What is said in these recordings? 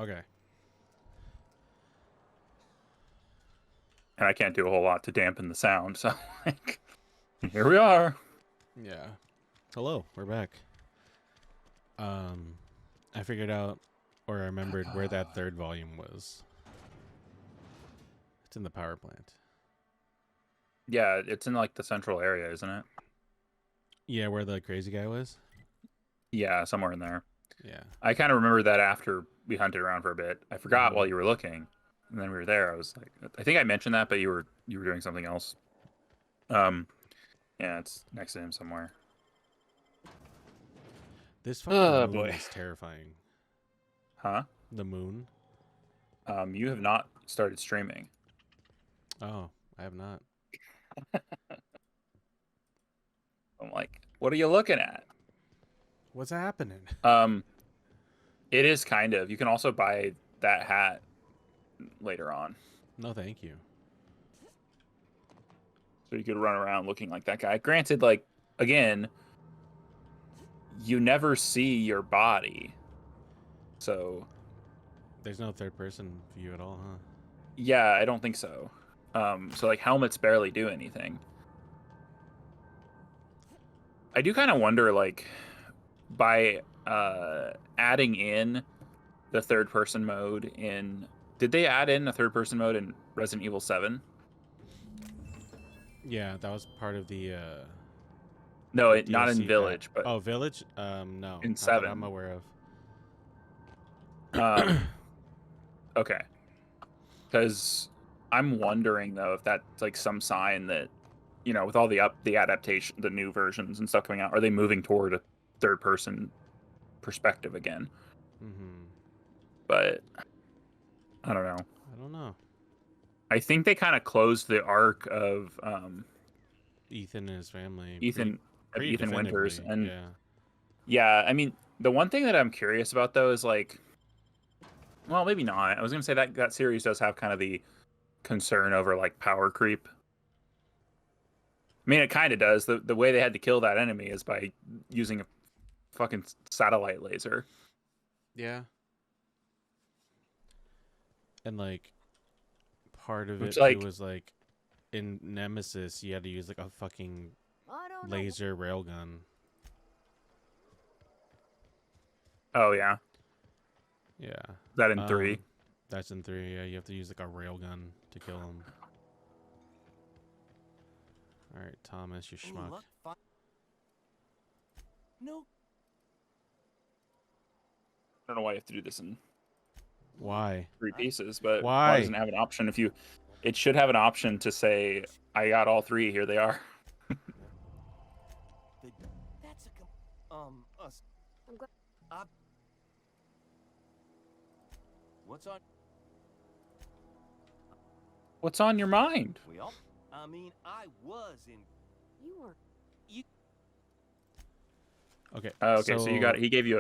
Okay. And I can't do a whole lot to dampen the sound, so like, here we are. Yeah. Hello, we're back. I figured out, or I remembered where that third volume was. It's in the power plant. Yeah, it's in like the central area, isn't it? Yeah, where the crazy guy was. Yeah, somewhere in there. Yeah. I kind of remember that after we hunted around for a bit. I forgot while you were looking, and then we were there. I was like, I think I mentioned that, but you were doing something else. Um, yeah, it's next to him somewhere. This fucking Oh moon boy. is terrifying. Huh? The moon. You have not started streaming. Oh, I have not. I'm like, what are you looking at? What's happening? Um, it is kind of. You can also buy that hat later on, No, thank you. so you could run around looking like that guy. Granted, like again, you never see your body, so There's no third person view at all, huh? yeah, I don't think so. So like helmets barely do anything. I do kind of wonder, like, by adding in the third person mode in, did they add in a third person mode in Resident Evil 7? Yeah, that was part of the No, not in DLC pack. Village, but Oh, Village? No, in not that I'm 7. aware of. Um, okay, because I'm wondering though if that's like some sign that, with all the adaptation, the new versions and stuff coming out, are they moving toward a third person perspective again? Mm-hmm. But I don't know. I don't know. I think they kind of closed the arc of Ethan and his family Ethan pretty Ethan Winters, definitively. and Yeah. yeah, I mean the one thing that I'm curious about though is like, well, maybe not. I was gonna say that series does have kind of the concern over like power creep. I mean, it kind of does. The way they had to kill that enemy is by using a fucking satellite laser. Yeah. And like part of Which it too like, was like in Nemesis you had to use like a fucking I don't know. laser railgun. oh yeah, Yeah. that in 3. That's in 3. Yeah, you have to use like a railgun to kill him. All right, Thomas, you schmuck. No. I don't know why you have to do this in Why? 3 pieces, but why Why? doesn't it have an option if you? It should have an option to say, I got all 3. Here they are. That's us. I'm glad. What's on? What's on your mind? Well, I mean, I was in. You were. You. Okay. Okay, so you got he gave you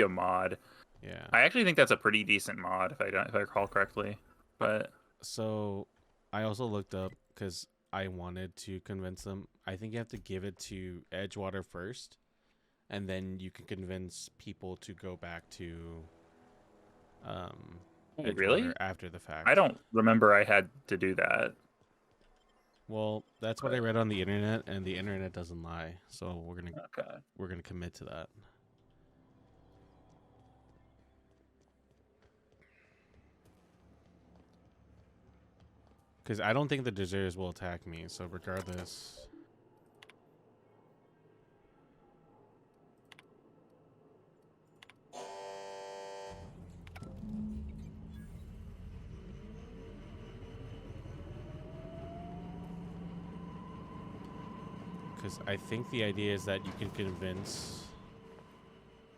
a mod. Yeah. I actually think that's a pretty decent mod if I recall correctly. But So I also looked up because I wanted to convince them. I think you have to give it to Edgewater first, and then you can convince people to go back to Edgewater really? after the fact. I don't remember I had to do that. Well, that's what I read on the internet, and the internet doesn't lie. So Okay. we're gonna commit to that. Because I don't think the deserters will attack me. So regardless. Because I think the idea is that you can convince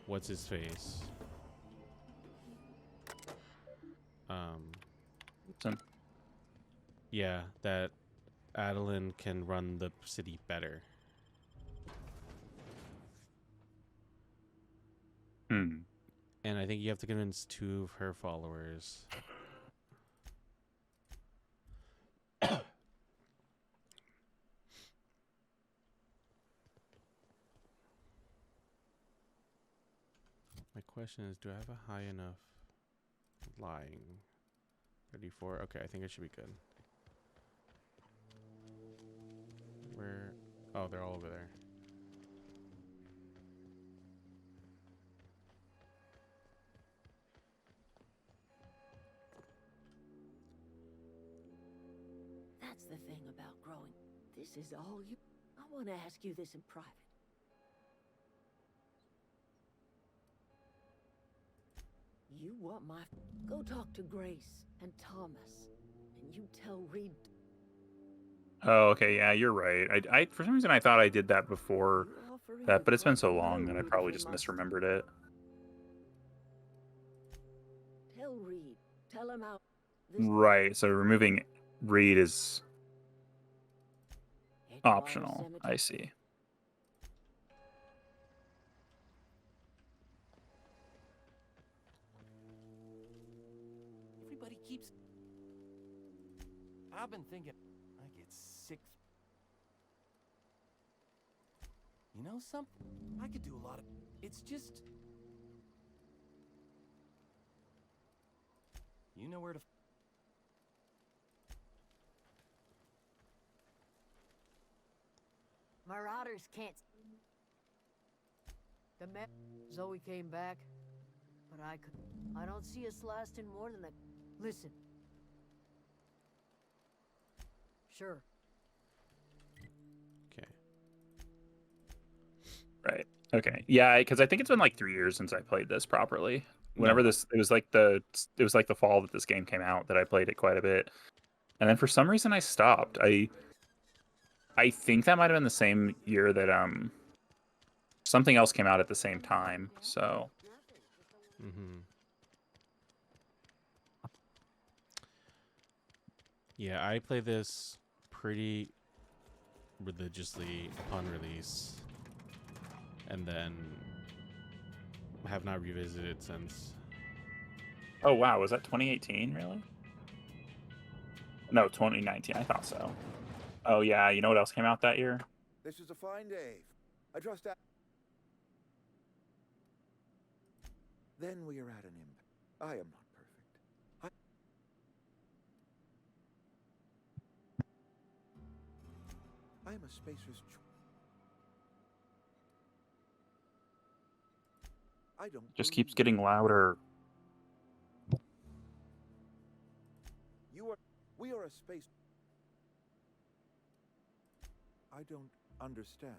what's his face. Yeah, that Adeline can run the city better. Hmm. And I think you have to convince 2 of her followers. My question is, do I have a high enough? Lying. 34. Okay, I think it should be good. Where? Oh, they're all over there. That's the thing about growing. This is all you... I want to ask you this in private. You want my... Go talk to Grace and Thomas. And you tell Reed... Oh, okay, yeah, you're right. I for some reason I thought I did that before you're offering that, to but it's been drop so the long that I load probably for just my... misremembered it. Tell Reed. Tell him how... This Right, so removing Reed is Edgewater optional. Cemetery. I see. Everybody keeps. I've been thinking. I get sick. You know something? I could do a lot of. It's just. You know where to. Marauders can't... The man... Zoe came back, but I could... I don't see us lasting more than a... Listen. Sure. Okay. Right. Okay. Yeah, because I think it's been like 3 years since I played this properly. Whenever No. it was like the fall that this game came out that I played it quite a bit, and then for some reason I stopped. I think that might have been the same year that something else came out at the same time. So Mm-hmm. Yeah, I play this pretty religiously upon release, and then have not revisited since. oh wow, was that 2018 really? No, 2019. I thought so. Oh yeah, you know what else came out that year? This is a fine day. I trust that. Then we are at an impasse. I am not perfect. I am a spacer's choice. I don't Just keeps believe getting louder. we are a space. I don't understand.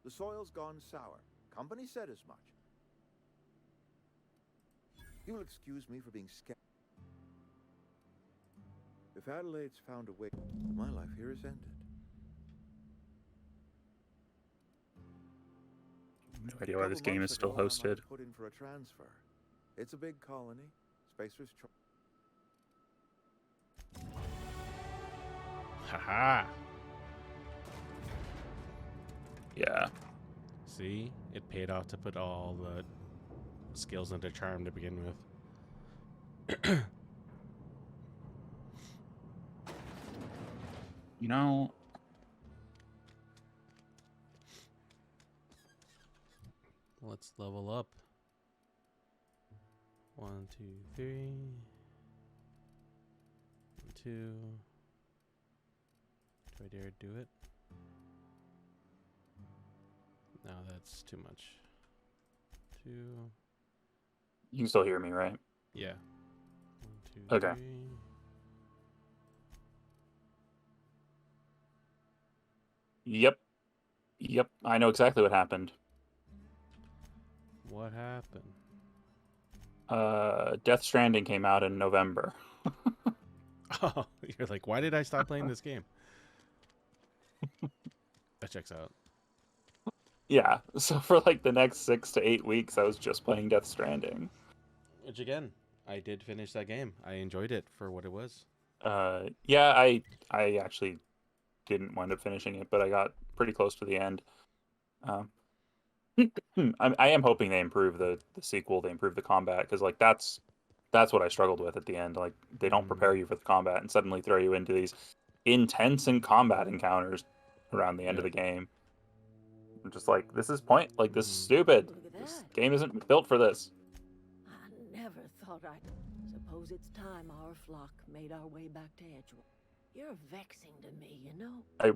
The soil's gone sour. Company said as much. You'll excuse me for being scared. If Adelaide's found a way, my life here is ended. No idea why this game is still hosted. Put in for a transfer. It's a big colony. Spacer's choice. Haha. Yeah. See, it paid off to put all the skills into charm to begin with. You know, Let's level up. 1, 2, 3. 1, 2. Do I dare do it? No, that's too much. 2. you can still hear me, right? Yeah. 1, 2, Okay. 3. Yep. Yep. I know exactly what happened. What happened? Death Stranding came out in November. Oh, you're like, why did I stop playing this game? That checks out. Yeah. So for like the next 6 to 8 weeks, I was just playing Death Stranding. Which again, I did finish that game. I enjoyed it for what it was. Yeah, I actually didn't wind up finishing it, but I got pretty close to the end. I am hoping they improve the sequel. They improve the combat because like that's what I struggled with at the end. Like they don't prepare you for the combat and suddenly throw you into these intense and combat encounters around the end of the game. I'm just like, this is this is stupid. Look at This that. game isn't built for this. I never thought... thought I... Suppose it's time our flock made our way back to Edgewater. You're vexing to me, you know? I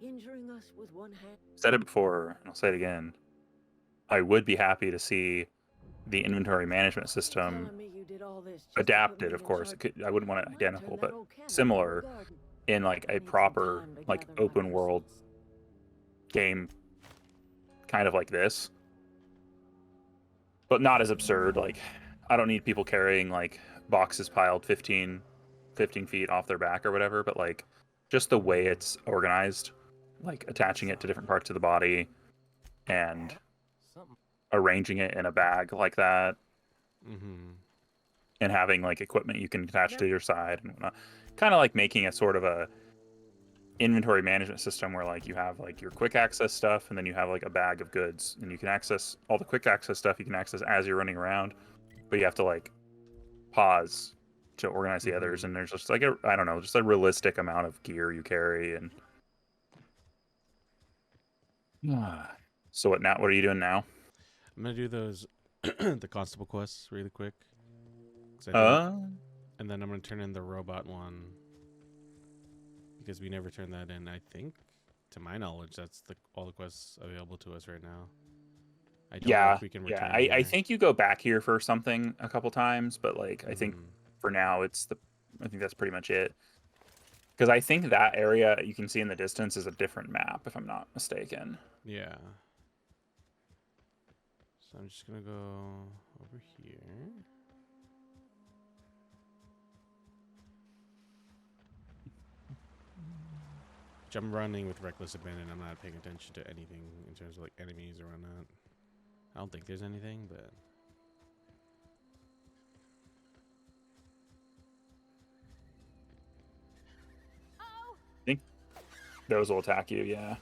Injuring us with one hand... said it before, and I'll say it again. I would be happy to see the inventory management system Telling me you did all this just to put adapted, me of in course. charge- I wouldn't want I it might turn identical, that but old cannon similar into a garden. in like I a need some proper time to like gather my open world crystals. game, kind of like this, but not as absurd. Like, I don't need people carrying like boxes piled 15 feet off their back or whatever, but like just the way it's organized, like attaching it to different parts of the body and Something. arranging it in a bag like that, Mm-hmm. and having like equipment you can attach to your side and whatnot. Kind of like making a sort of a inventory management system where like you have like your quick access stuff, and then you have like a bag of goods, and you can access all the quick access stuff you can access as you're running around, but you have to like pause to organize the others. Mhm. And there's just like a, I don't know, just a realistic amount of gear you carry. And so what now? What are you doing now? I'm gonna do those the constable quests really quick. 'Cause I think- and then I'm gonna turn in the robot one because we never turned that in. I think, to my knowledge, that's all the quests available to us right now. I don't know Yeah, if we can yeah. return I here. think you go back here for something a couple times, but like I think Mhm. for now I think that's pretty much it. Because I think that area you can see in the distance is a different map, if I'm not mistaken. Yeah. So I'm just gonna go over here. Which I'm running with reckless abandon. I'm not paying attention to anything in terms of like enemies or whatnot. I don't think there's anything, but I think those will attack you, yeah.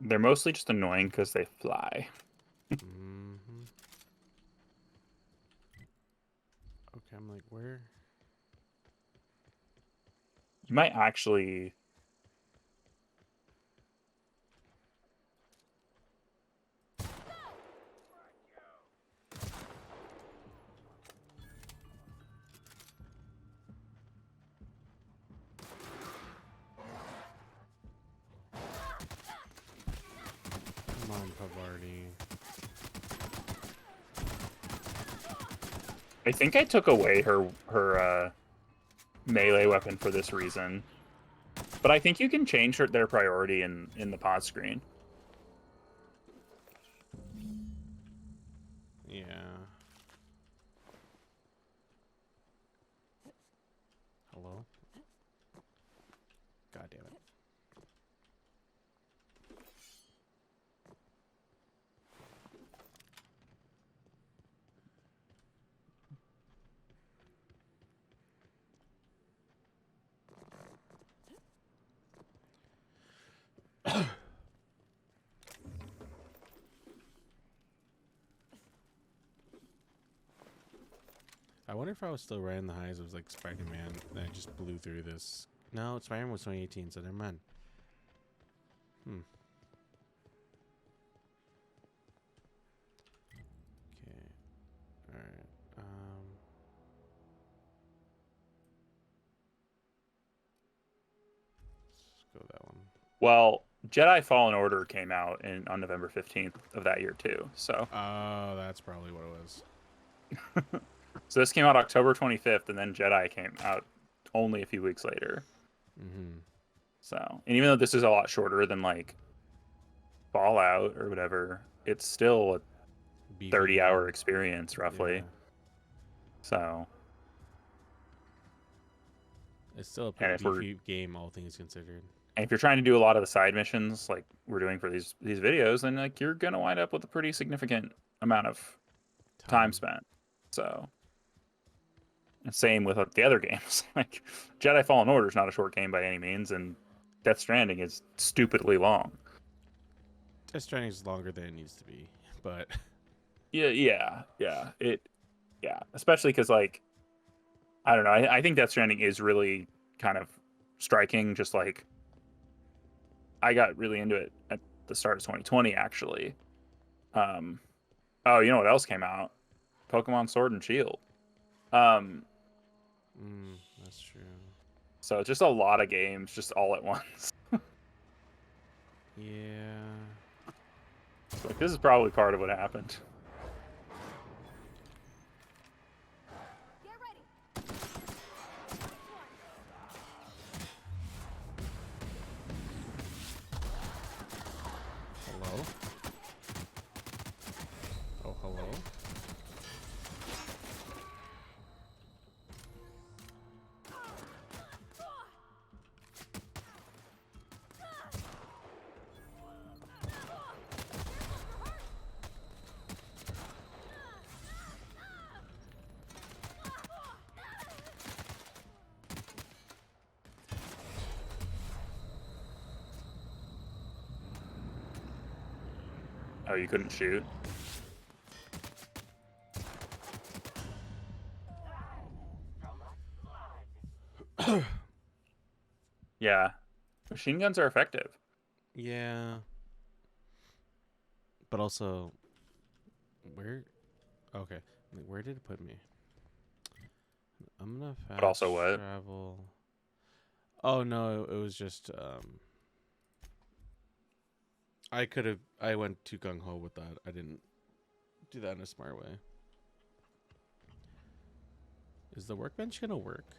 They're mostly just annoying because they fly. hmm okay, I'm like, where? You might actually... Come on, Pavardi. I think I took away her melee weapon for this reason. But I think you can change their priority in the pause screen. Yeah. Hello? God damn it. I wonder if I was still riding the highs of like Spider-Man and I just blew through this. No, Spider-Man was 2018, so never mind. Okay. Alright. Let's go that one. Well, Jedi Fallen Order came out on November 15th of that year too. So Oh, that's probably what it was. so this came out October 25th, and then Jedi came out only a few weeks later. Mm-hmm. So, and even though this is a lot shorter than like Fallout or whatever, it's still a 30-hour experience roughly. Yeah. So, It's still a And pretty if we're- beefy game, all things considered. and if you're trying to do a lot of the side missions like we're doing for these videos, then like you're gonna wind up with a pretty significant amount of time spent. So, and same with the other games. Like Jedi Fallen Order is not a short game by any means, and Death Stranding is stupidly long. Death Stranding is longer than it needs to be, but Yeah. Especially because like, I don't know. I think Death Stranding is really kind of striking, just like I got really into it at the start of 2020, actually. Oh, you know what else came out? Pokemon Sword and Shield. That's true. So just a lot of games, just all at once. Yeah. Like, this is probably part of what happened. Get ready. Hello? Oh, hello? Oh, you couldn't shoot? Yeah. Machine guns are effective. Yeah. But also, where? Okay, where did it put me? I'm gonna fast But also what? travel. Oh no, it was just I went too gung ho with that. I didn't do that in a smart way. Is the workbench gonna work?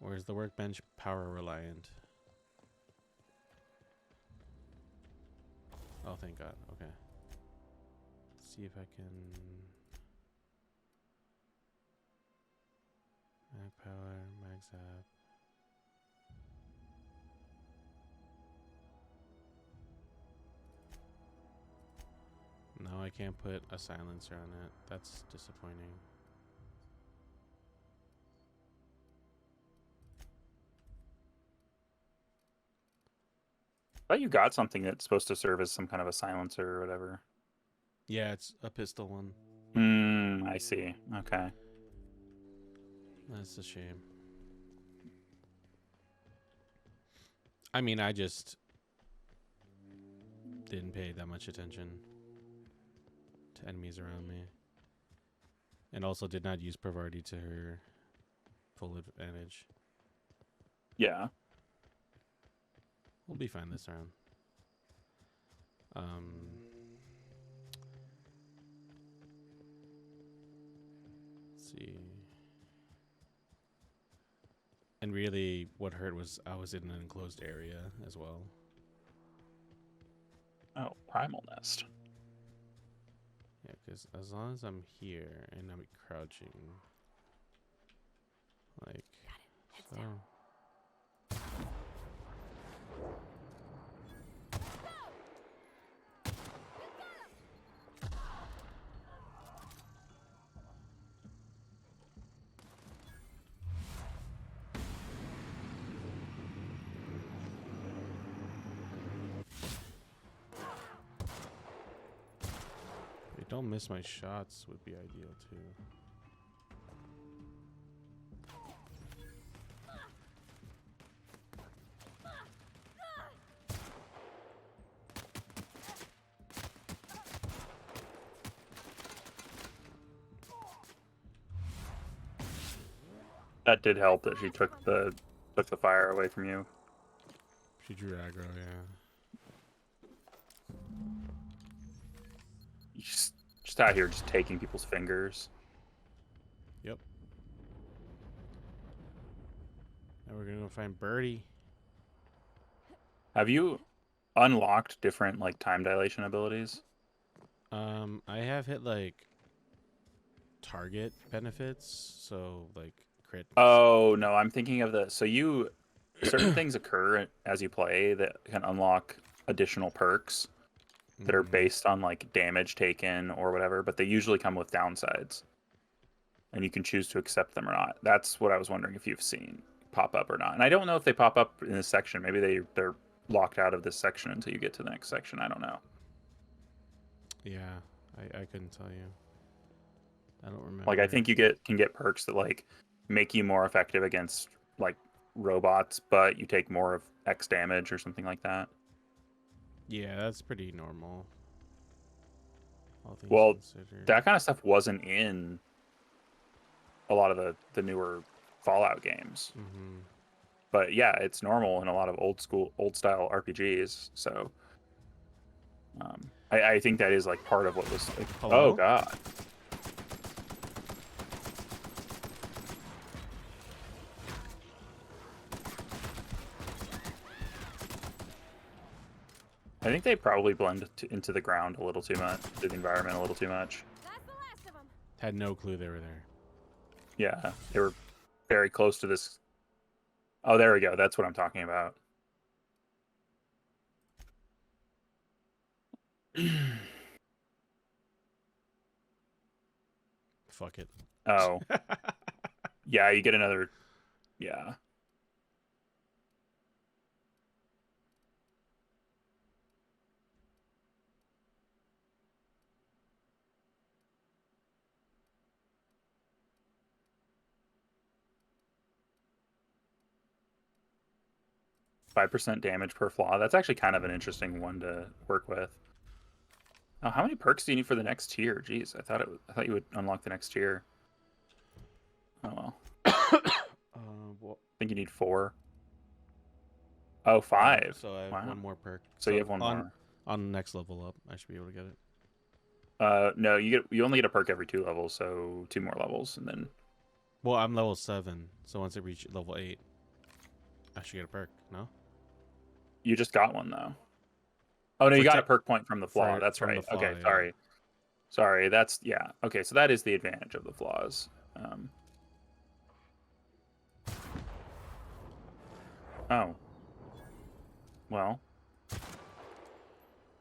Or is the workbench power reliant? Oh, thank God. Okay. Let's see if I can. Mag power, mag zap. No, I can't put a silencer on it. That's disappointing. I thought you got something that's supposed to serve as some kind of a silencer or whatever. Yeah, it's a pistol one. I see. Okay. That's a shame. I mean, I just didn't pay that much attention to enemies around me. And also did not use Parvati to her full advantage. Yeah. We'll be fine this round. Let's see. And really, what hurt was I was in an enclosed area as well. Oh, Primal Nest. Yeah, because as long as I'm here and I'm crouching, like, so. Don't miss my shots would be ideal too. That did help that she took the fire away from you. She drew aggro, yeah. You just out here just taking people's fingers. Yep. Now we're gonna go find Birdie. Have you unlocked different like time dilation abilities? I have hit like target benefits, so like crit. Oh no, I'm thinking of the certain things occur as you play that can unlock additional perks that are based on like damage taken or whatever, but they usually come with downsides. And you can choose to accept them or not. That's what I was wondering if you've seen pop up or not. And I don't know if they pop up in this section. Maybe they're locked out of this section until you get to the next section. I don't know. Yeah, I couldn't tell you. I don't remember. Like I think you can get perks that like make you more effective against like robots, but you take more of X damage or something like that. Yeah, that's pretty normal. All things Well, considered. that kind of stuff wasn't in a lot of the newer Fallout games. Mm-hmm. But yeah, it's normal in a lot of old style RPGs. So I think that is like part of what was like, Hello? oh god. I think they probably blend into the ground a little too much, to the environment a little too much. That's the last of them. Had no clue they were there. Yeah, they were very close to this. Oh, there we go. That's what I'm talking about. Fuck it. Oh, yeah, you get another. Yeah. %5 damage per flaw. That's actually kind of an interesting one to work with. Oh, how many perks do you need for the next tier? Jeez, I thought you would unlock the next tier. Oh well. Well, I think you need 4. Oh, 5. so I have Wow. one more perk. So you have one on, more. On the next level up, I should be able to get it. No, you only get a perk every 2 levels, so 2 more levels, and then Well, I'm level 7, so once I reach level 8, I should get a perk. No. you just got one though. Oh no, you got a perk point from the flaw. That's from the right. flaw, Okay, yeah. sorry. That's yeah. Okay, so that is the advantage of the flaws. Oh. Well,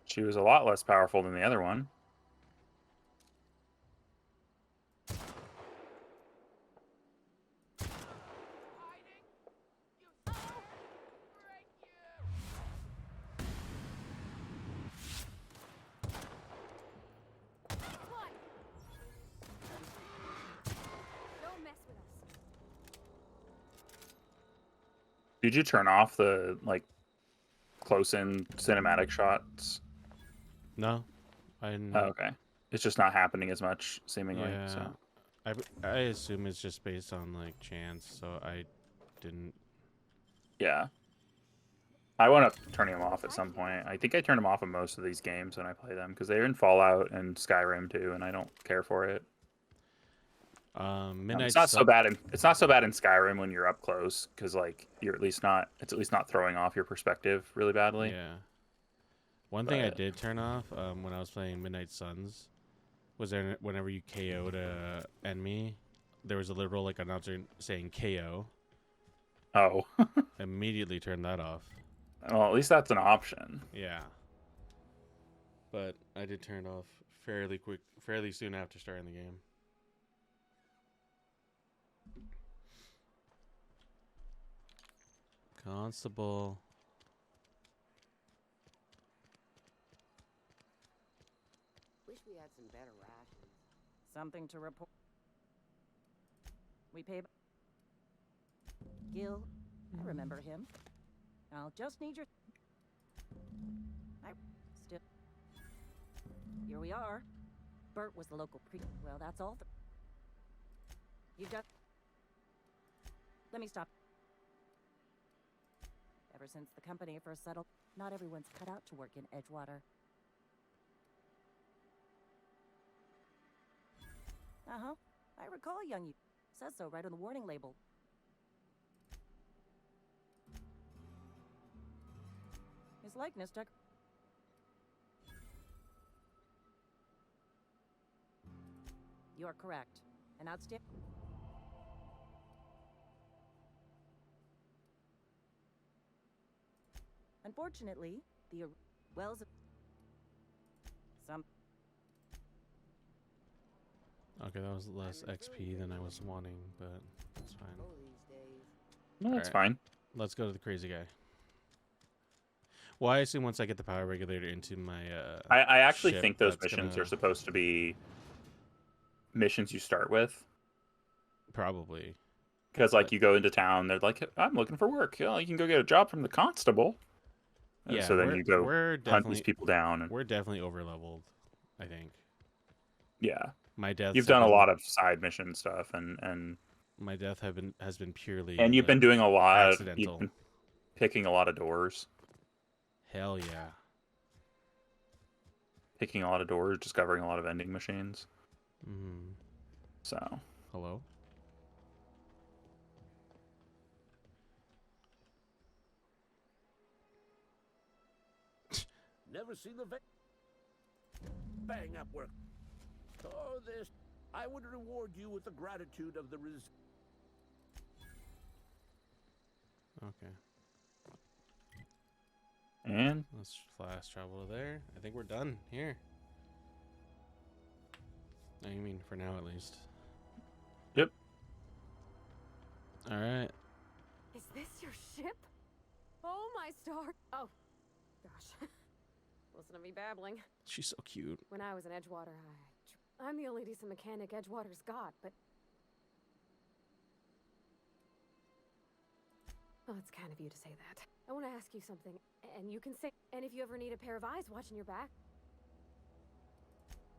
she was a lot less powerful than the other one. What? Don't mess with us. Did you turn off the like close-in cinematic shots? No. I didn't. Oh, okay. It's just not happening as much, seemingly. Yeah. So I assume it's just based on like chance, so I didn't. yeah. I want to turn them off at some point. I think I turn them off in most of these games when I play them because they're in Fallout and Skyrim too, and I don't care for it. Midnight. It's not so bad in Skyrim when you're up close because like it's at least not throwing off your perspective really badly. Yeah. One thing I But- did turn off when I was playing Midnight Suns was there whenever you KO'd a enemy, there was a literal like announcer saying KO. Oh, Immediately turned that off. well, at least that's an option. Yeah. But I did turn it off fairly soon after starting the game. Constable. Wish we had some better rations. Something to report. We pay. Gil, I remember him. I'll just need your. I still. Here we are. Bert was the local pre. Well, that's all. You just. Let me stop. Ever since the company first settled, not everyone's cut out to work in Edgewater. Uh-huh. I recall young you. Says so right on the warning label. His likeness stuck. You are correct. An outstanding. Unfortunately, the wells of some. Okay, that was less XP than I was wanting, but that's fine. Oh, these days. No, that's Alright. fine. Let's go to the crazy guy. Well, I assume once I get the power regulator into my I actually ship, think those that's missions gonna- are supposed to be missions you start with. probably. Because like you go into town, they're like, I'm looking for work. You can go get a job from the constable. And Yeah, so then you go we're hunt these definitely people down. And we're definitely over leveled. I think yeah, my deaths you've have done a been lot of side mission stuff, my death has been purely and you've like been doing a lot. You've accidental. been picking a lot of doors. Hell yeah. Picking a lot of doors, discovering a lot of vending machines. Mm. So Hello. Never seen the bang up work. Oh, this. I would reward you with the gratitude of the Okay. and Let's fast travel to there. I think we're done here. I mean, for now at least. yep. All right. Is this your ship? Oh my star. Oh, gosh. Listen to me babbling. She's so cute. When I was in Edgewater, I'm the only decent mechanic Edgewater's got, but... Oh, it's kind of you to say that. I want to ask you something, and you can say... And if you ever need a pair of eyes watching your back...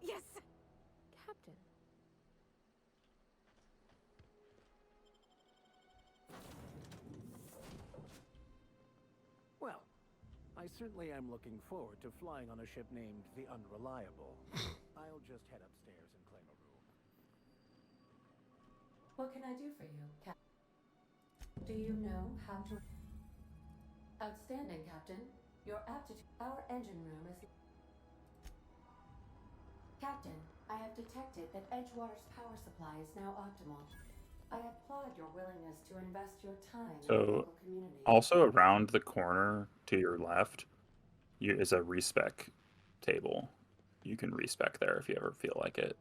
Yes! Captain. Well, I certainly am looking forward to flying on a ship named the Unreliable. I'll just head upstairs and claim a room. What can I do for you, Captain? Do you know how to... Outstanding, Captain. Your aptitude... Our engine room is... Captain, I have detected that Edgewater's power supply is now optimal. I applaud your willingness to invest your time in the So, local community. Also around the corner to your left, is a respec table. You can respec there if you ever feel like it.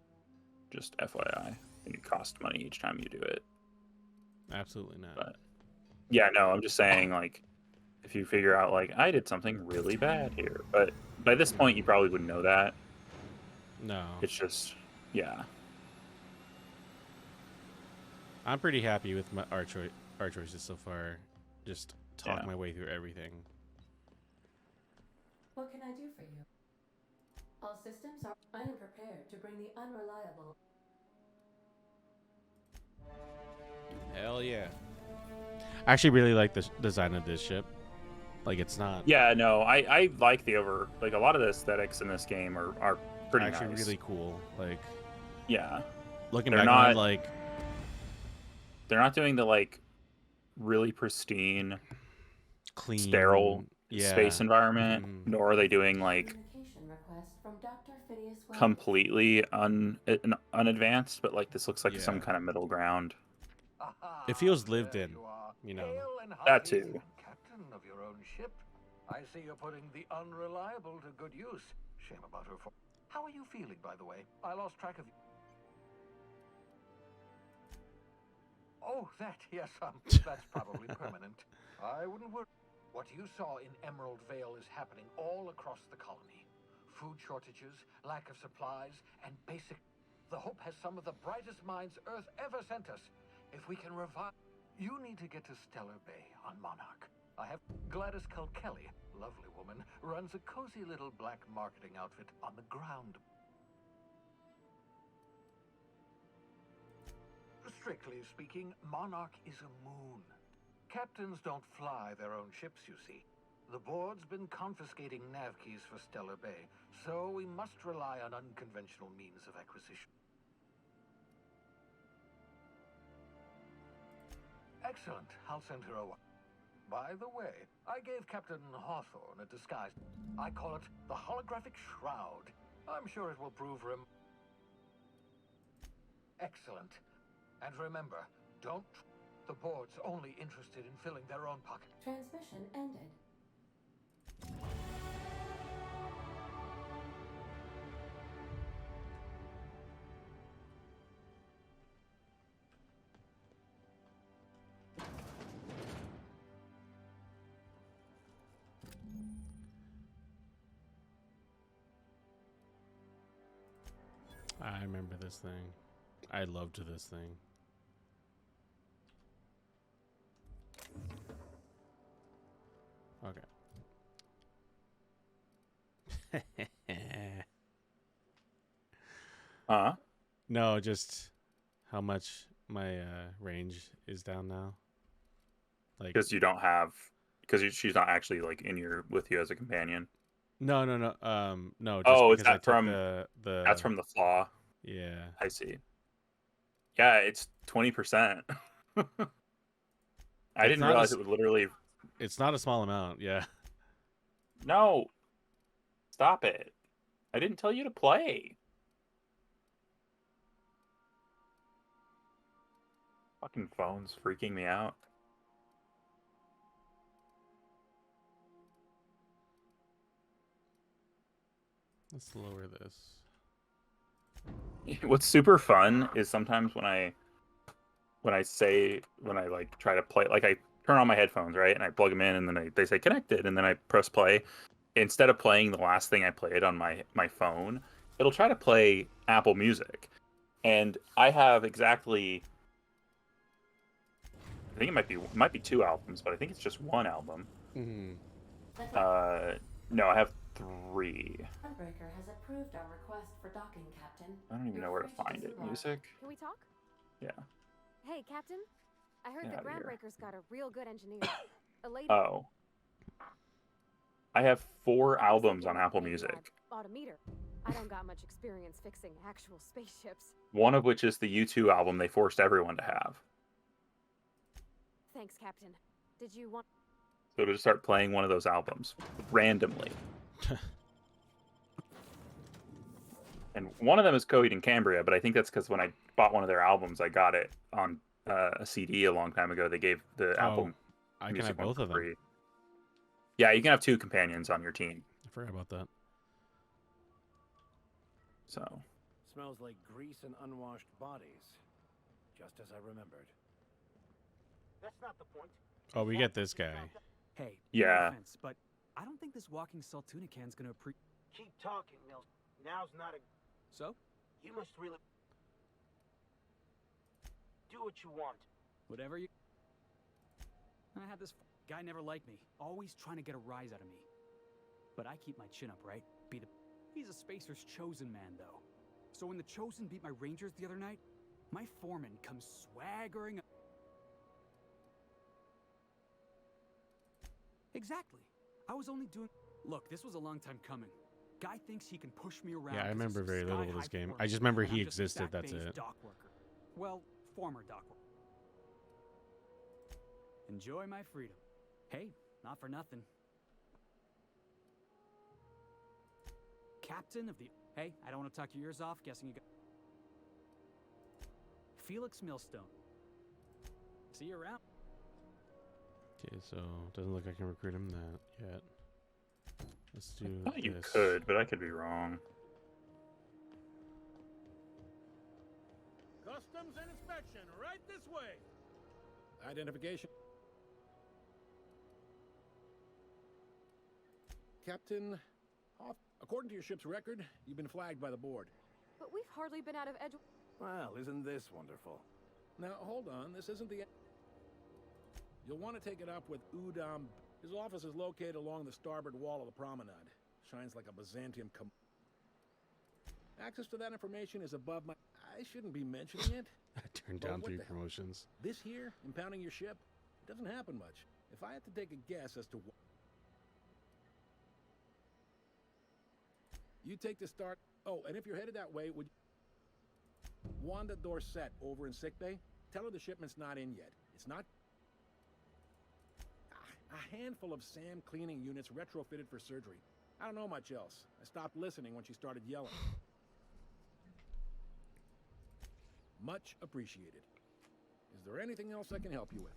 Just FYI. I think it costs money each time you do it. Absolutely not. But yeah, no, I'm just saying, like, if you figure out, like, I did something really bad here. But by this point, you probably wouldn't know that. No. It's just, yeah. I'm pretty happy with our choices so far. Just talk Yeah. my way through everything. What can I do for you? All systems are... I am prepared to bring the Unreliable... Hell yeah. I actually really like the design of this ship. Like, it's not Yeah, no, I like like, a lot of the aesthetics in this game are pretty actually nice. really cool. Like, Yeah. looking They're back on it, not- like, They're not doing the, like, really pristine, clean, sterile yeah, space environment, Mhm. nor are they doing, like, Communication request from Dr. Phineas Wells. completely unadvanced, but, like, this looks like some Yeah. kind of middle ground. It feels lived in, you know. Hail and That hearty, too. Captain of your own ship. I see you're putting the Unreliable to good use. Shame about her. How are you feeling, by the way? I lost track of you. Oh, that, yes, that's probably permanent. I wouldn't worry. What you saw in Emerald Vale is happening all across the colony. Food shortages, lack of supplies, and basic... The Hope has some of the brightest minds Earth ever sent us. If we can revive... You need to get to Stellar Bay on Monarch. I have Gladys Kelly, lovely woman, runs a cozy little black marketing outfit on the ground. Strictly speaking, Monarch is a moon. Captains don't fly their own ships, you see. The board's been confiscating nav keys for Stellar Bay, so we must rely on unconventional means of acquisition. Excellent. I'll send her away. By the way, I gave Captain Hawthorne a disguise. I call it the Holographic Shroud. I'm sure it will prove excellent. And remember, don't... The board's only interested in filling their own pocket. Transmission ended. I remember this thing. I loved this thing. Huh? No, just how much my range is down now. Like Because you don't have, because she's not actually like in your with you as a companion. no, no, no. No, just Oh, is because I that took from? the That's from the flaw. yeah. I see. Yeah, it's 20%. I It's didn't not realize it would literally. It's not a small amount. Yeah. No, stop it. I didn't tell you to play. Fucking phone's freaking me out. Let's lower this. What's super fun is sometimes when I like try to play, like I turn on my headphones, right, and I plug them in, and then they say connected, and then I press play. Instead of playing the last thing I played on my phone, it'll try to play Apple Music, and I have exactly. I think it might be 2 albums, but I think it's just 1 album. Mm-hmm. No, I have 3. Groundbreaker has approved our request for docking, Captain. I don't even know where to find it. Music? Can we talk? Yeah. Hey, Captain. I heard Get that outta here. Groundbreaker's got a real good engineer. A lady. Oh. I have 4 I was albums on thinking Apple maybe Music. I bought a meter. I don't got much experience fixing actual spaceships. One of which is the U2 album they forced everyone to have. Thanks, Captain. Did you want... So it'll just start playing one of those albums randomly. And one of them is Coheed and Cambria, but I think that's because when I bought one of their albums, I got it on a CD a long time ago. They gave the Apple I can Music have one both for of them. free. Yeah, you can have 2 companions on your team. I forgot about that. So Smells like grease and unwashed bodies. Just as I remembered. That's not the point. Oh, we get this guy. Hey, Yeah. no offense, but I don't think this walking salt tuna can's gonna Keep talking, Mills. Now's not a... So? You must really... do what you want. Whatever you... I had this guy never liked me, always trying to get a rise out of me. But I keep my chin up, right? He's a Spacer's chosen man, though. So when the Chosen beat my Rangers the other night, my foreman comes swaggering up. Exactly. I was only doing... Look, this was a long time coming. Guy thinks he can push me around. Yeah, I 'cause remember he's very little of sky-high this game. I performance, just remember and he I'm just a existed, that's back-based it. dock worker. Well, former dock worker. Enjoy my freedom. Hey, not for nothing. Captain of the... Hey, I don't want to talk your ears off, guessing you got... Felix Millstone. See you around. Okay, so doesn't look like I can recruit him that yet. Let's do I thought this. you could, but I could be wrong. Customs and inspection, right this way. Identification. Captain Hoff, according to your ship's record, you've been flagged by the board. But we've hardly been out of Edge... Well, isn't this wonderful? Now, hold on, this isn't the... You'll want to take it up with Udam. His office is located along the starboard wall of the promenade. Shines like a Byzantium Access to that information is above my... I shouldn't be mentioning it. I turned Well, down what 3 the hell? promotions. This here, impounding your ship, doesn't happen much. If I had to take a guess as to what... You take the start... Oh, and if you're headed that way, would you... Wanda Dorset over in sickbay? Tell her the shipment's not in yet. It's not... A handful of SAM cleaning units retrofitted for surgery. I don't know much else. I stopped listening when she started yelling. Much appreciated. Is there anything else I can help you with?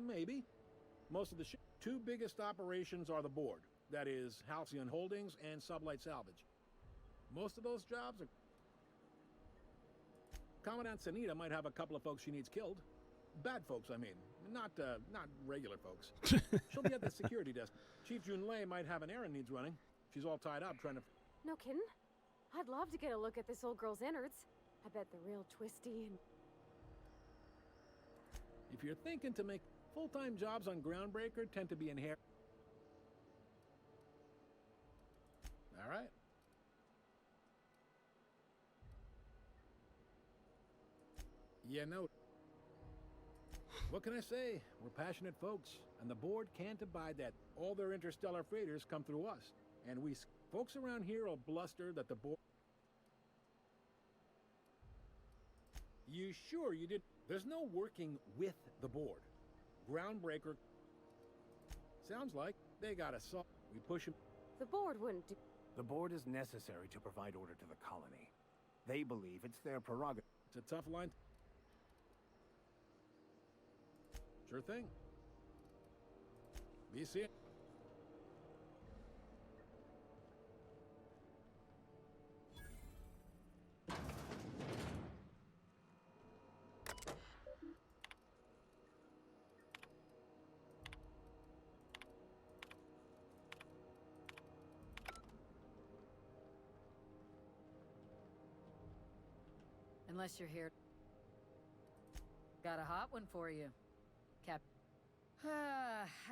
Maybe. Most of the 2 biggest operations are the board. That is, Halcyon Holdings and Sublight Salvage. Most of those jobs are... Commandant Sanita might have a couple of folks she needs killed. Bad folks, I mean. Not regular folks. She'll be at the security desk. Chief Junlei might have an errand needs running. She's all tied up trying to... No kidding? I'd love to get a look at this old girl's innards. I bet they're real twisty and... If you're thinking to make... Full-time jobs on Groundbreaker tend to be inherent. All right. Yeah, no. What can I say? We're passionate folks, and the board can't abide that. All their interstellar freighters come through us, and folks around here will bluster that the board. You sure you did? There's no working with the board. Groundbreaker. Sounds like they got us. We push them. The board wouldn't do. The board is necessary to provide order to the colony. They believe it's their prerogative. It's a tough line. Sure thing. Be seeing. Unless you're here. Got a hot one for you, Cap.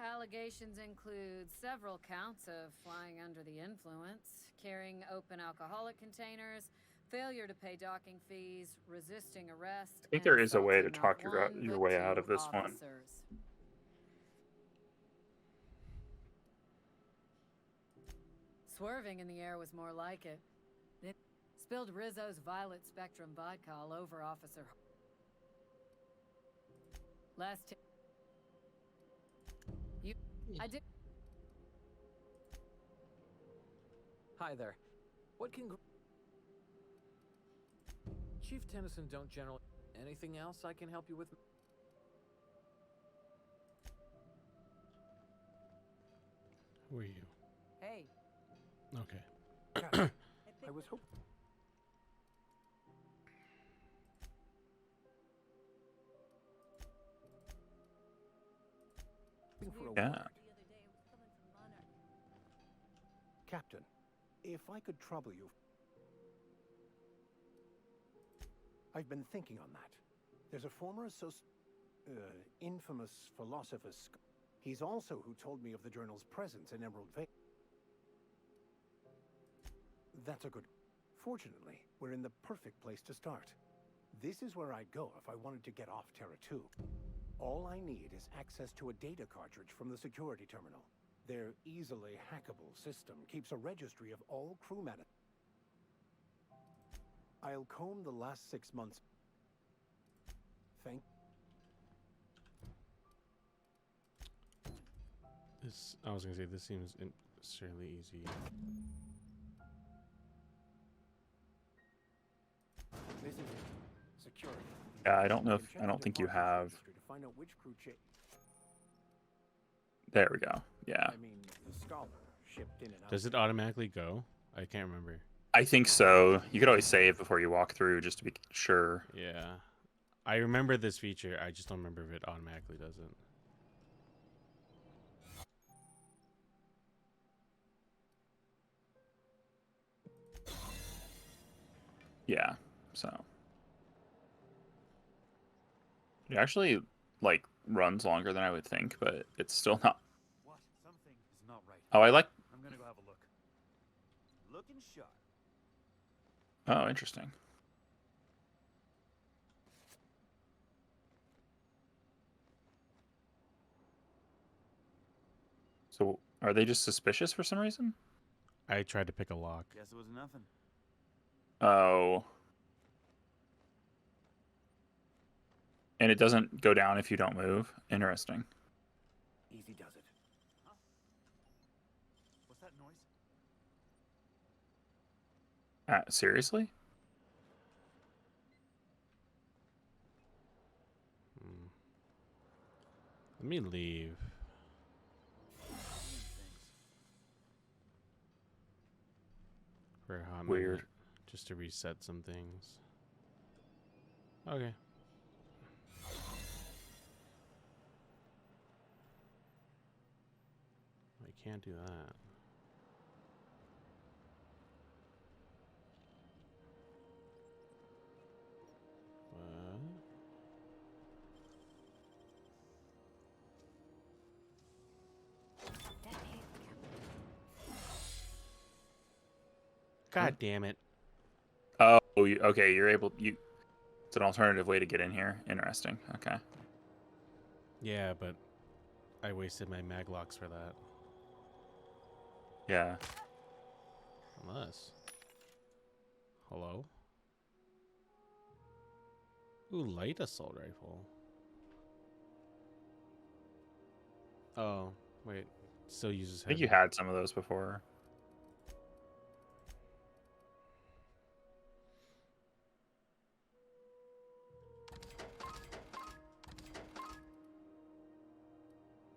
Allegations include several counts of flying under the influence, carrying open alcoholic containers, failure to pay docking fees, resisting arrest. I think there is a way to talk your way out of this one. Swerving in the air was more like it. It spilled Rizzo's Violet Spectrum vodka all over Officer. I did. Hi there. What can Chief Tennyson don't generally. Anything else I can help you with? Who are you? Hey. Okay. I was hoping. For a Yeah. word. Captain, if I could trouble you. I've been thinking on that. There's a former infamous philosopher. He's also who told me of the journal's presence in Emerald Vale. That's a good. Fortunately, we're in the perfect place to start. This is where I'd go if I wanted to get off Terra 2. All I need is access to a data cartridge from the security terminal. Their easily hackable system keeps a registry of all crew managers. I'll comb the last 6 months. I was gonna say, this seems fairly easy. This is security. Yeah, I don't think you have. To find out which crew There we go. Yeah. I mean, the scholar shipped in and out. Does it automatically go? I can't remember. I think so. You could always save before you walk through just to be sure. Yeah. I remember this feature. I just don't remember if it automatically does it. Yeah. So. It actually, like, runs longer than I would think, but it's still not. What? Something is not right. Oh, I like. I'm gonna go have a look. Looking sharp. Oh, interesting. So, are they just suspicious for some reason? I tried to pick a lock. Guess it was nothing. Oh. And it doesn't go down if you don't move. Interesting. Easy does it. Huh? What's that noise? Seriously? Let me leave. For a hot Weird. minute, just to reset some things. Okay. I can't do that. What? God damn it. Oh, okay. You're able. It's an alternative way to get in here. Interesting. Okay. Yeah, but I wasted my maglocks for that. Yeah. Unless. Hello? Ooh, light assault rifle. Oh, wait. Still uses I think heavy. you had some of those before.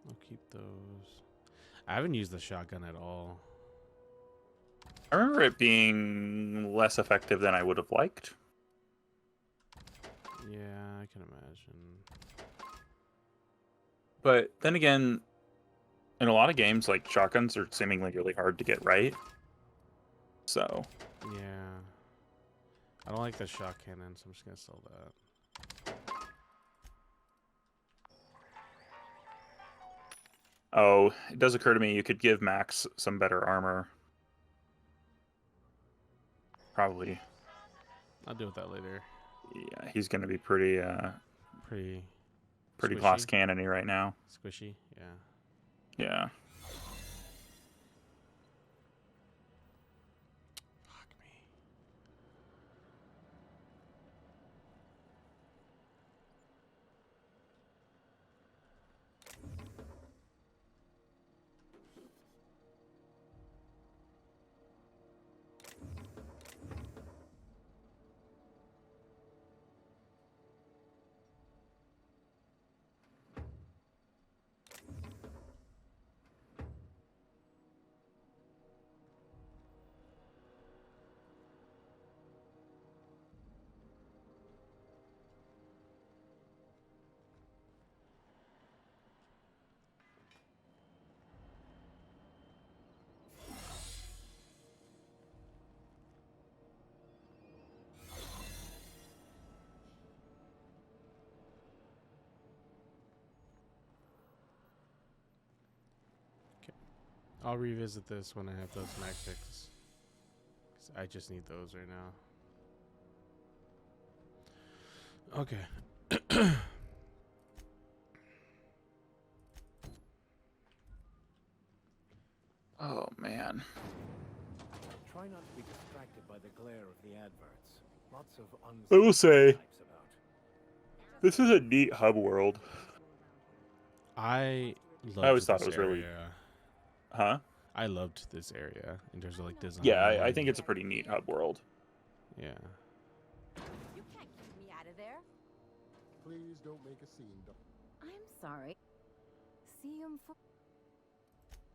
I'll keep those. I haven't used the shotgun at all. I remember it being less effective than I would have liked. Yeah, I can imagine. But then again, in a lot of games, like shotguns are seemingly really hard to get right. So. Yeah. I don't like the shot cannon, so I'm just gonna sell that. Oh, it does occur to me you could give Max some better armor. Probably. I'll deal with that later. Yeah, he's gonna be pretty Pretty glass squishy. cannony right now. Squishy, yeah. Yeah. Fuck me. I'll revisit this when I have those mag picks. 'Cause I just need those right now. Okay. Oh man. Try not to be distracted by the glare of the adverts. Lots of I will say, types about. this is a neat hub world. I loved always thought this it was really- area. Huh? I loved this area in terms of like design. Yeah, I think it's a pretty neat hub world. Yeah. You can't keep me out of there. Please don't make a scene. I'm sorry. See him for.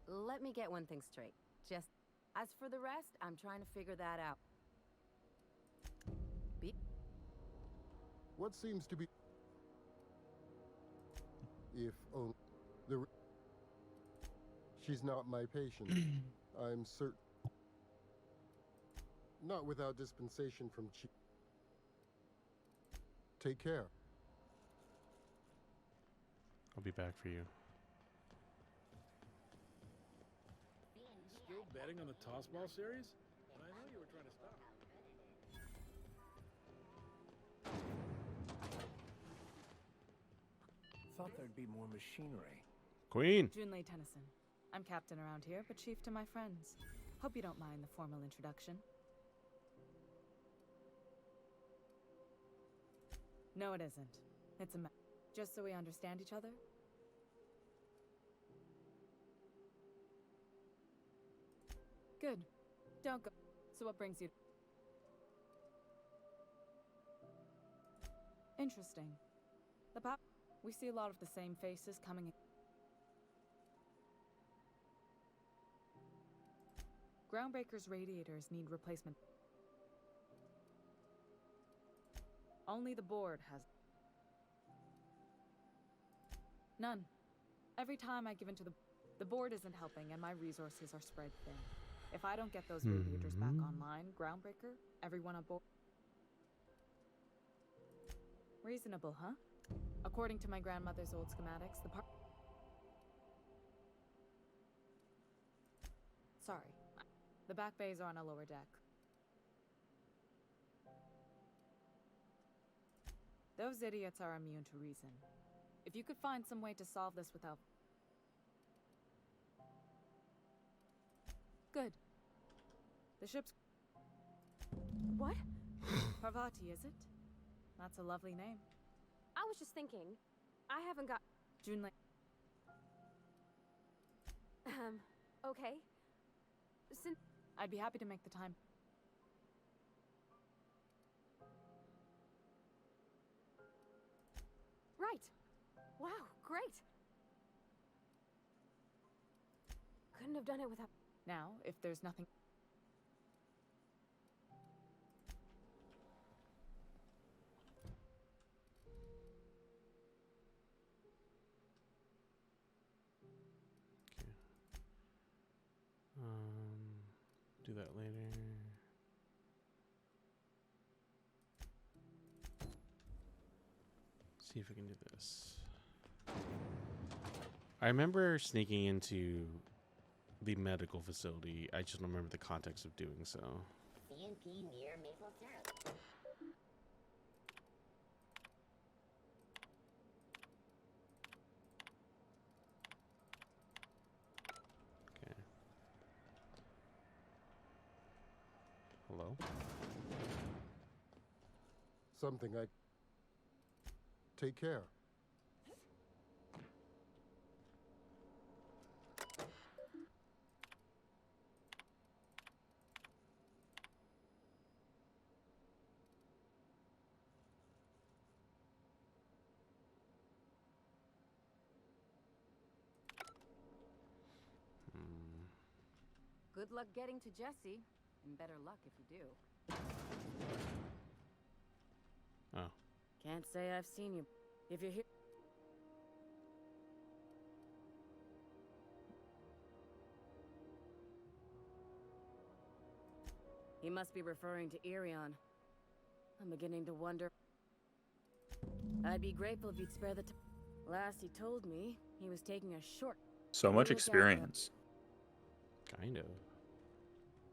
Let me get one thing straight. Just as for the rest, I'm trying to figure that out. What seems to be... If only... She's not my patient. I'm certain. Not without dispensation from Chief. Take care. I'll be back for you. Still betting on the toss ball series? I know you were trying to stop. Thought there'd be more machinery. Queen. Junlei Tennyson. I'm captain around here, but chief to my friends. Hope you don't mind the formal introduction. No, it isn't. It's a just so we understand each other. Good. Don't go. So what brings you? Interesting. The pop. We see a lot of the same faces coming in. Groundbreaker's radiators need replacement. Only the board has none. Every time I give in to the board isn't helping and my resources are spread thin. If I don't get those radiators back online, Groundbreaker, everyone on board. Reasonable, huh? According to my grandmother's old schematics, the part. Sorry. The back bays are on a lower deck. Those idiots are immune to reason. If you could find some way to solve this without... Good. The ship's... What? Parvati, is it? That's a lovely name. I was just thinking. I haven't got... Junlei. Okay. Since... I'd be happy to make the time. Right. Wow, great. Couldn't have done it without... Now, if there's nothing... Do that later. See if we can do this. I remember sneaking into the medical facility. I just don't remember the context of doing so. CNP near maple syrup. Okay. Hello? Something I... Take care. Good luck getting to Jesse, and better luck if you do. Oh. Can't say I've seen you. If you're here... He must be referring to Irion. I'm beginning to wonder... I'd be grateful if you'd spare the time. Last he told me, he was taking a short... So much experience. Kind of.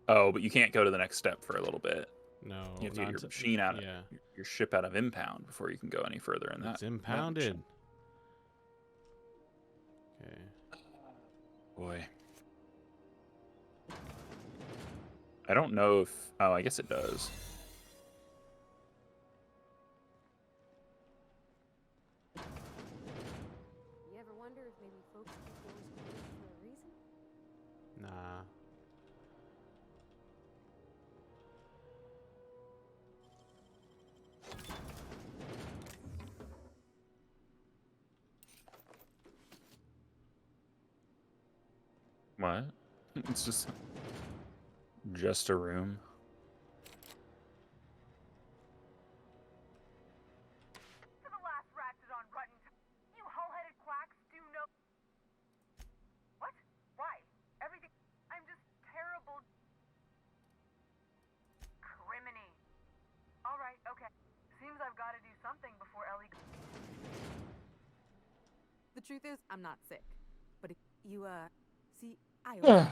Oh, but you can't go to the next step for a little bit. No. You have to not get your to- machine out of yeah. your ship out of impound before you can go any further in that. It's impounded. Okay. Boy. I don't know if... Oh, I guess it does. You ever wonder if maybe folks keep doors closed for a reason? Nah. What? It's just a room. To the last ratchet on Rutton, you hull-headed quacks do know... What? Why? Everything... I'm just terrible... Criminy. Alright, okay. Seems I've got to do something before Ellie... The truth is, I'm not sick. But if you, see, I...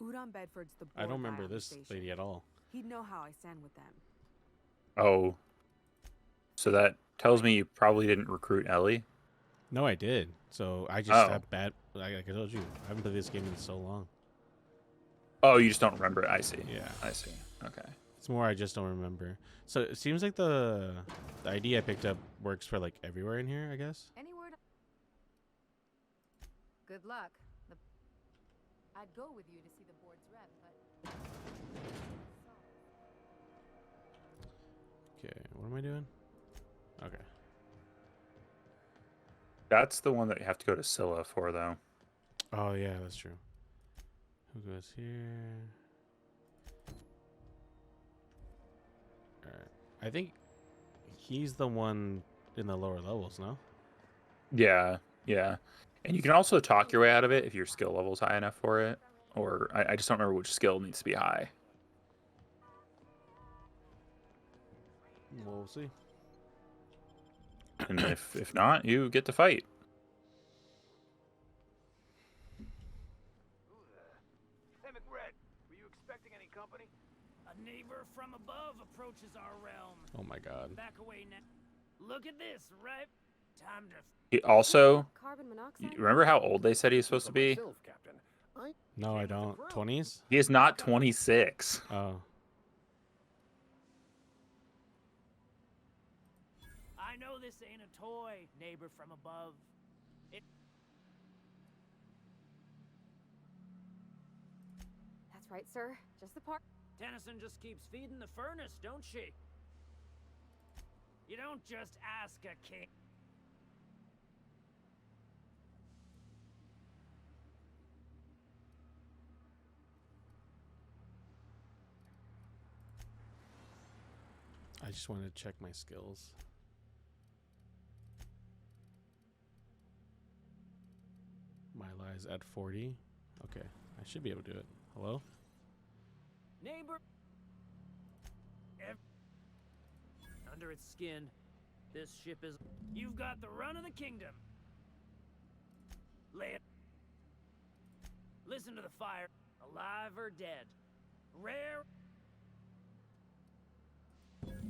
Udon Bedford's the I don't board guy remember on the this station. lady at all. He'd know how I stand with them. Oh. So that tells me you probably didn't recruit Ellie? No, I did. So I just Oh. have bad... Like I told you, I haven't played this game in so long. Oh, you just don't remember it. I see. Yeah. I see. Okay. It's more I just don't remember. So it seems like the ID I picked up works for like everywhere in here, I guess. Any word? Good luck. I'd go with you to see the board's rep, but... Okay, what am I doing? Okay. That's the one that you have to go to Scylla for, though. Oh yeah, that's true. Who goes here? Alright. I think he's the one in the lower levels, no? Yeah, yeah. And you can also talk your way out of it if your skill level's high enough for it. Or I just don't remember which skill needs to be high. We'll see. And if not, you get to fight. Hey, McRed, were you expecting any company? A neighbor from above approaches our realm. Oh my god. Back away now. Look at this, right? Time to. He also, Carbon you monoxide? remember how old they said he was supposed to be? Myself, Captain. No, I don't. 20s? He is not 26. Oh. I know this ain't a toy, neighbor from above. It. That's right, sir. Just the part. Tennyson just keeps feeding the furnace, don't she? You don't just ask a king. I just wanted to check my skills. My lie's at 40. Okay, I should be able to do it. Hello? Neighbor. Under its skin, this ship is. You've got the run of the kingdom. Lay it. Listen to the fire. Alive or dead. Rare.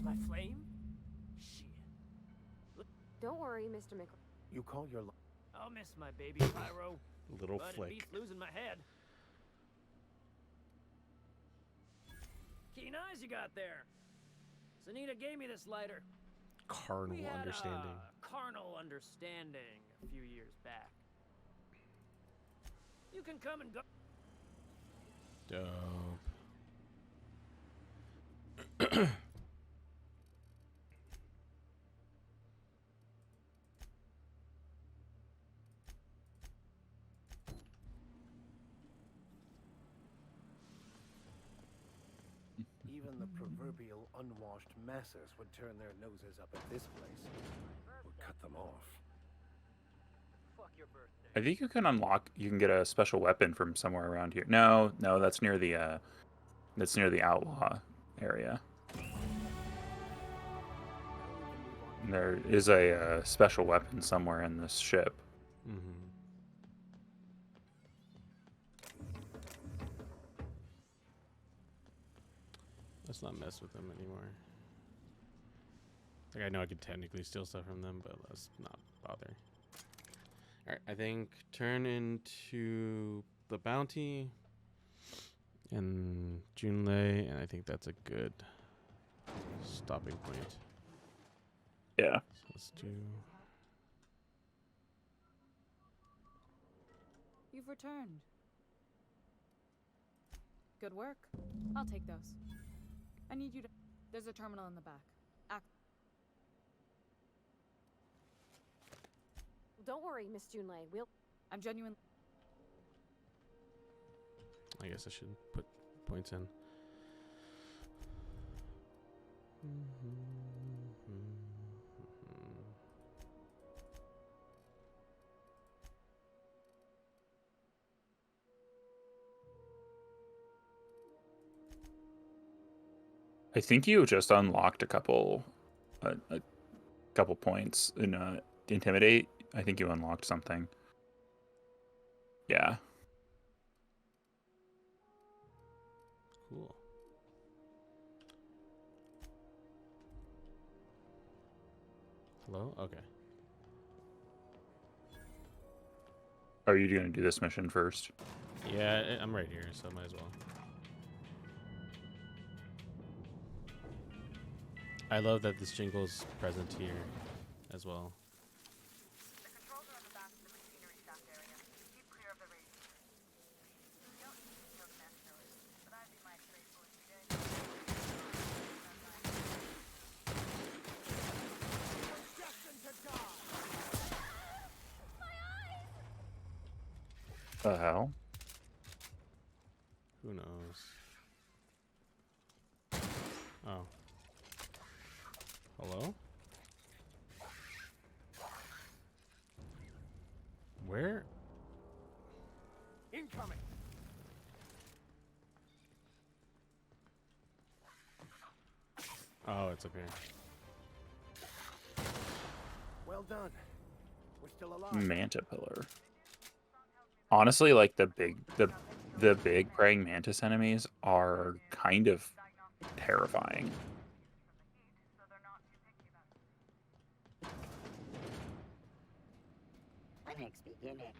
My flame? Shit. Don't worry, Mr. Mick. You call your... I'll miss my baby pyro. Little but flick. It beats losing my head. Keen eyes you got there. Sanita gave me this lighter. Carnal We had understanding. A carnal understanding a few years back. You can come and go. Dope. Even the proverbial unwashed masses would turn their noses up at this place. Or cut them off. I think you can unlock. You can get a special weapon from somewhere around here. No, that's near the outlaw area. And there is a special weapon somewhere in this ship. Mm-hmm. Let's not mess with them anymore. Like, I know I could technically steal stuff from them, but let's not bother. Alright, I think turn into the bounty and Junlei, and I think that's a good stopping point. Yeah. So let's do... You've returned. Good work. I'll take those. I need you to... There's a terminal in the back. Don't worry, Miss Junlei. We'll... I'm genuine. I guess I should put points in. I think you just unlocked a couple points in Intimidate. I think you unlocked something. Yeah. Cool. Hello? Okay. Are you going to do this mission first? Yeah, I'm right here, so might as well. I love that this jingle's present here as well. The controls are at the back of the machinery shaft area. Keep clear of the race. You don't need to kill the master, but I'd be mighty grateful if you did. Destined to die. My eyes! The hell? Who knows? Oh. Hello? Where? Incoming. Oh, it's up here. Well done. We're still alive. Manta pillar. Honestly, like the big praying mantis enemies are kind of terrifying. Clinics beginning.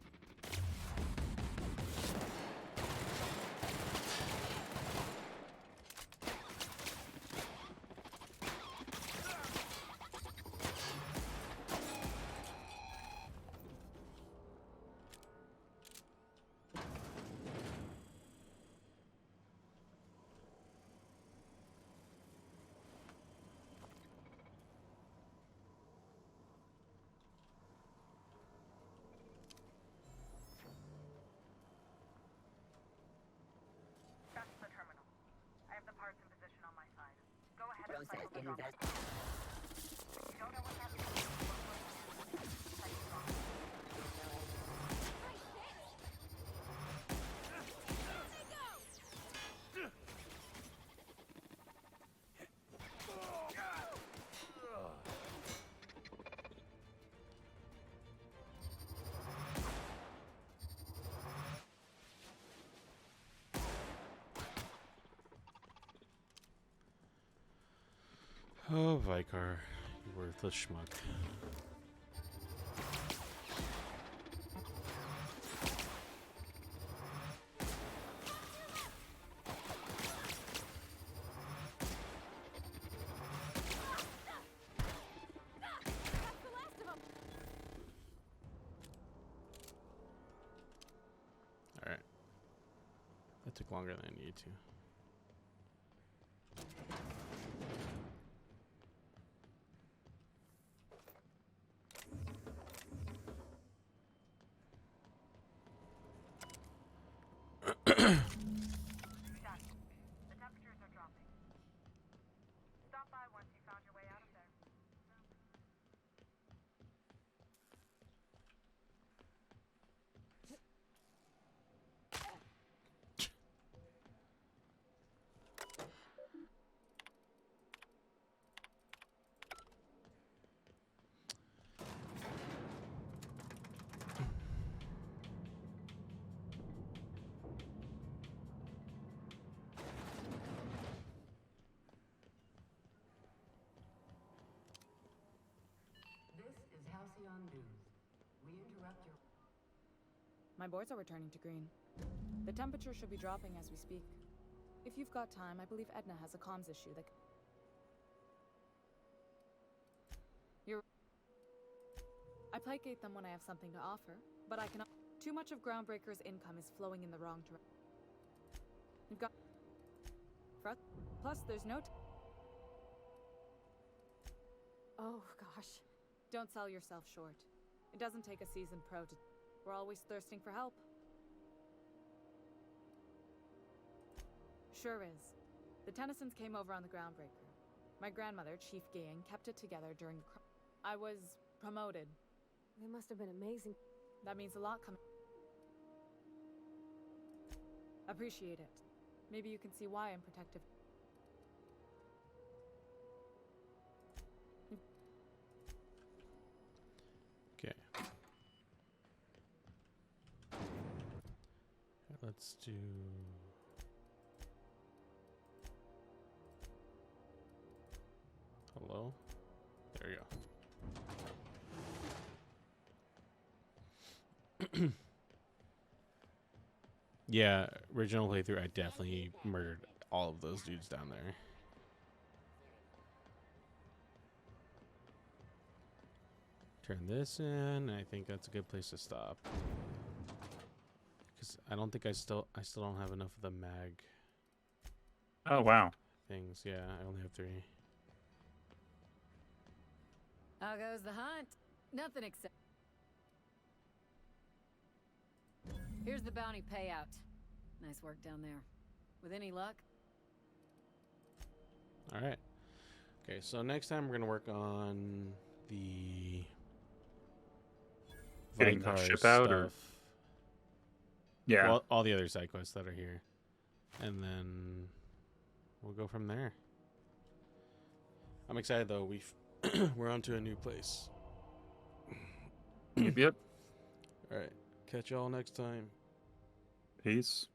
That's the terminal. I have the parts in position on my side. Go ahead and Process cycle the drop. invest. You don't know what's happening. Cycle drop. Oh, Vicar, you worthless schmuck. All right, that took longer than I needed to. Done. The temperatures are dropping. Stop by once you found your way out of there. This is Halcyon News. We interrupt your... My boards are returning to green. The temperature should be dropping as we speak. If you've got time, I believe Edna has a comms issue that... I placate them when I have something to offer, but I cannot... Too much of Groundbreaker's income is flowing in the wrong direction. We've got... Plus, there's no... Oh, gosh. Don't sell yourself short. It doesn't take a seasoned pro to... We're always thirsting for help. Sure is. The Tennysons came over on the Groundbreaker. My grandmother, Chief Gaying, kept it together during the... I was promoted. They must have been amazing. That means a lot coming. Appreciate it. Maybe you can see why I'm protective. Okay. Let's do... Hello? There you go. Yeah, original playthrough, I definitely murdered all of those dudes down there. Turn this in. I think that's a good place to stop. Because I don't think I still don't have enough of the mag. Oh wow. Things, yeah, I only have 3. How goes the hunt? Nothing except... Here's the bounty payout. Nice work down there. With any luck? Alright. Okay, so next time we're going to work on the... Getting the ship out stuff. or... Yeah. Well, all the other side quests that are here. And then we'll go from there. I'm excited though. We're on to a new place. Yep. Alright. Catch y'all next time. Peace.